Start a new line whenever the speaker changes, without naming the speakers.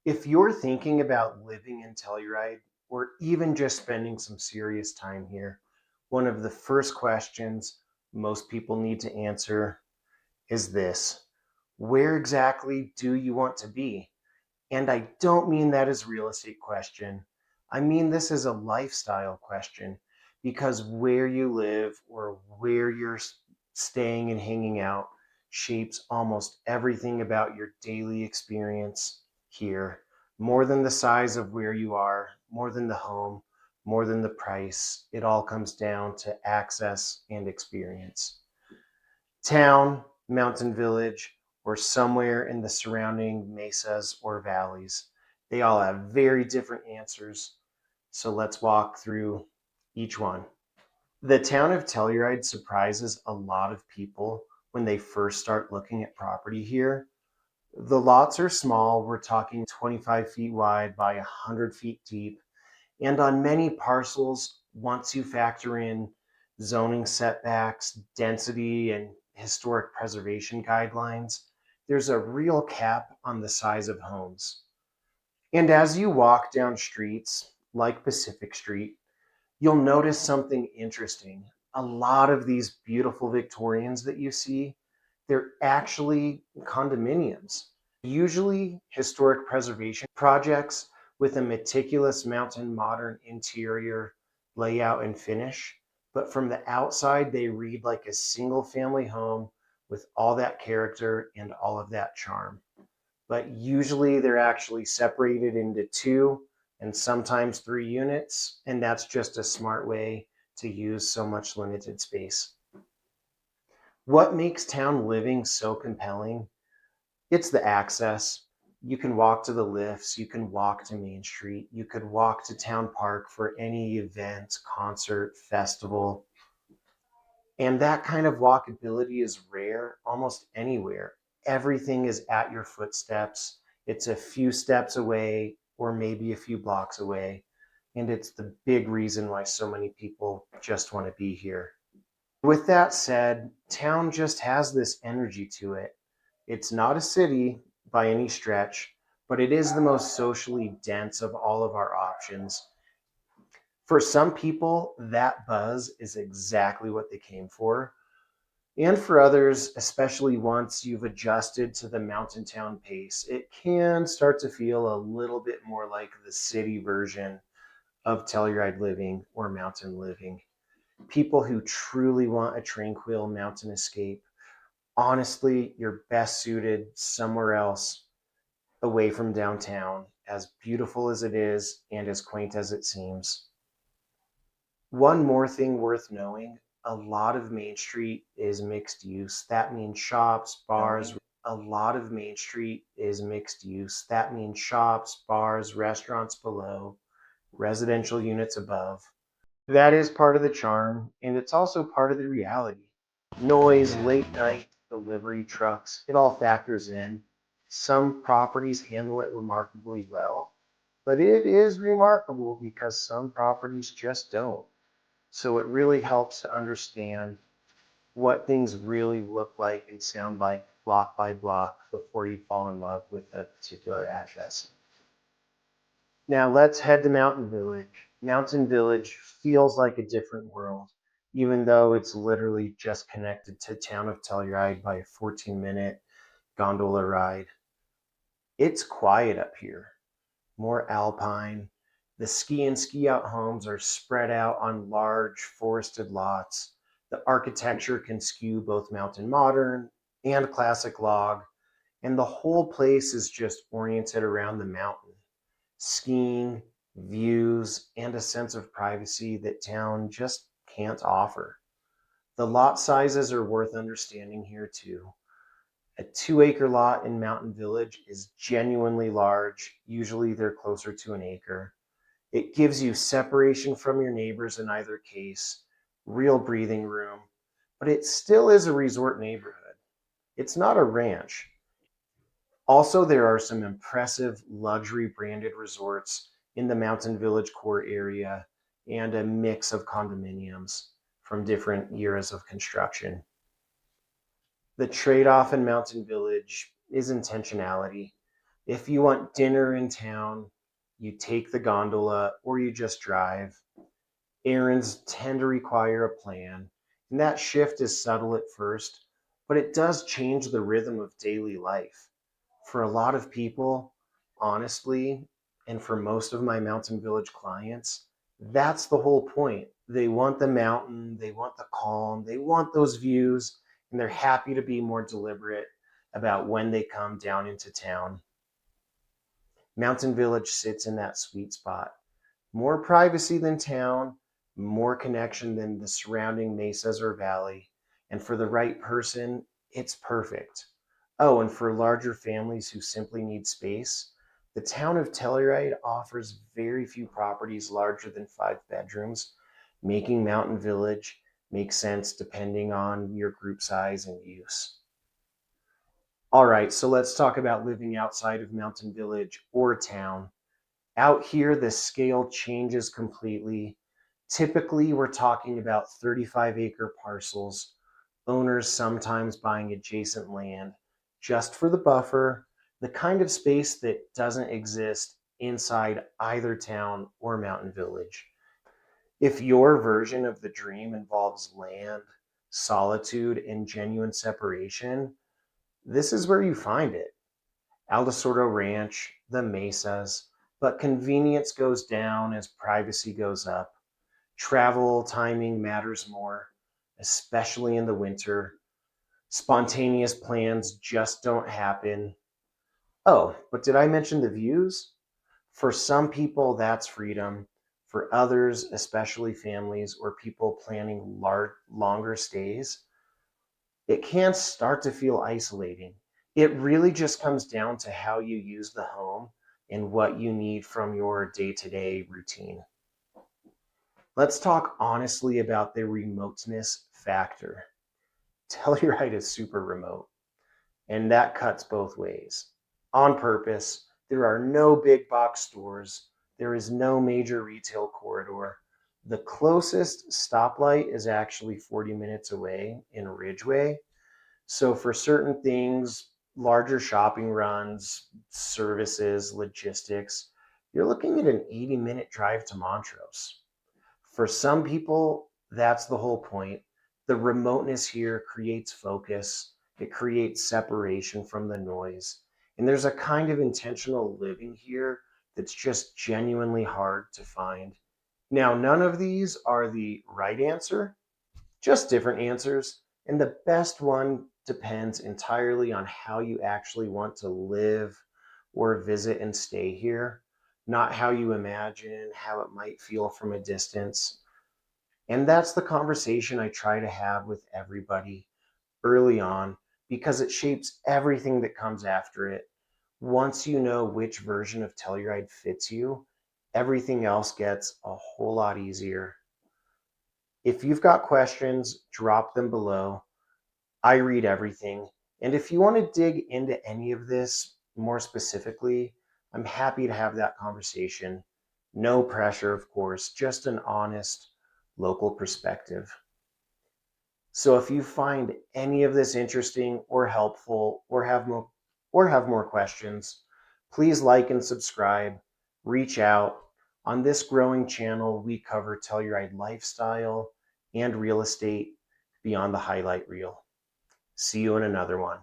If you're thinking about living in Telluride or even just spending some serious time here, one of the first questions most people need to answer is this: where exactly do you want to be? And I don't mean that as a real estate question. I mean this is a lifestyle question, because where you live or where you're staying and hanging out shapes almost everything about your daily experience here. More than the size of where you are, more than the home, more than the price, it all comes down to access and experience. Town, mountain village, or somewhere in the surrounding mesas or valleys. They all have very different answers. So let's walk through each one. The town of Telluride surprises a lot of people when they first start looking at property here. The lots are small. We're talking 25 feet wide by 100 feet deep. And on many parcels, once you factor in zoning setbacks, density, and historic preservation guidelines, there's a real cap on the size of homes. And as you walk down streets like Pacific Street, you'll notice something interesting. A lot of these beautiful Victorians that you see, they're actually condominiums, usually historic preservation projects with a meticulous mountain modern interior layout and finish. But from the outside, they read like a single family home with all that character and all of that charm. But usually they're actually separated into two and sometimes three units, and that's just a smart way to use so much limited space. What makes town living so compelling? It's the access. You can walk to the lifts, you can walk to Main Street, you could walk to Town Park for any event, concert, festival. And that kind of walkability is rare almost anywhere. Everything is at your footsteps. It's a few steps away or maybe a few blocks away. And it's the big reason why so many people just want to be here. With that said, town just has this energy to it. It's not a city by any stretch, but it is the most socially dense of all of our options. For some people, that buzz is exactly what they came for. And for others, especially once you've adjusted to the mountain town pace, it can start to feel a little bit more like the city version of Telluride living or mountain living. People who truly want a tranquil mountain escape, honestly, you're best suited somewhere else away from downtown, as beautiful as it is and as quaint as it seems. One more thing worth knowing: a lot of Main Street is mixed use. That means shops, bars. A lot of Main Street is mixed use. That means shops, bars, restaurants below, residential units above. That is part of the charm, and it's also part of the reality. Noise, late night, delivery trucks, it all factors in. Some properties handle it remarkably well, but it is remarkable because some properties just don't. So it really helps to understand what things really look like and sound like block by block before you fall in love with a particular address. Now let's head to Mountain Village. Mountain Village feels like a different world, even though it's literally just connected to Town of Telluride by a 14-minute gondola ride. It's quiet up here, more alpine. The ski and ski out homes are spread out on large forested lots. The architecture can skew both mountain modern and classic log, and the whole place is just oriented around the mountain. Skiing, views, and a sense of privacy that town just can't offer. The lot sizes are worth understanding here too. A 2 acre lot in Mountain Village is genuinely large. Usually they're closer to an acre. It gives you separation from your neighbors in either case, real breathing room, but it still is a resort neighborhood. It's not a ranch. Also, there are some impressive luxury branded resorts in the Mountain Village core area and a mix of condominiums from different eras of construction. The trade off in Mountain Village is intentionality. If you want dinner in town, you take the gondola or you just drive. Errands tend to require a plan, and that shift is subtle at first, but it does change the rhythm of daily life. For a lot of people, honestly, and for most of my mountain village clients, that's the whole point. They want the mountain, they want the calm, they want those views, and they're happy to be more deliberate about when they come down into town. Mountain Village sits in that sweet spot. More privacy than town, more connection than the surrounding mesas or valley. And for the right person, it's perfect. Oh, and for larger families who simply need space, the town of Telluride offers very few properties larger than 5 bedrooms, making Mountain Village make sense depending on your group size and use. All right, so let's talk about living outside of Mountain Village or town. Out here, the scale changes completely. Typically, we're talking about 35-acre parcels, owners sometimes buying adjacent land just for the buffer, the kind of space that doesn't exist inside either town or mountain village. If your version of the dream involves land, solitude, and genuine separation, this is where you find it. Aldosoro Ranch, the Mesas, but convenience goes down as privacy goes up. Travel timing matters more, especially in the winter. Spontaneous plans just don't happen. Oh, but did I mention the views? For some people, that's freedom. For others, especially families or people planning longer stays, it can start to feel isolating. It really just comes down to how you use the home and what you need from your day to day routine. Let's talk honestly about the remoteness factor. Telluride is super remote, and that cuts both ways. On purpose, there are no big box stores, there is no major retail corridor. The closest stoplight is actually 40 minutes away in Ridgeway. So for certain things, larger shopping runs, services, logistics, you're looking at an 80-minute drive to Montrose. For some people, that's the whole point. The remoteness here creates focus, it creates separation from the noise. And there's a kind of intentional living here that's just genuinely hard to find. Now, none of these are the right answer, just different answers. And the best one depends entirely on how you actually want to live or visit and stay here, not how you imagine how it might feel from a distance. And that's the conversation I try to have with everybody early on because it shapes everything that comes after it. Once you know which version of Telluride fits you, everything else gets a whole lot easier. If you've got questions, drop them below. I read everything. And if you want to dig into any of this more specifically, I'm happy to have that conversation. No pressure, of course, just an honest local perspective. So if you find any of this interesting or helpful or have more questions, please like and subscribe, reach out. On this growing channel, we cover Telluride lifestyle and real estate beyond the highlight reel. See you in another one.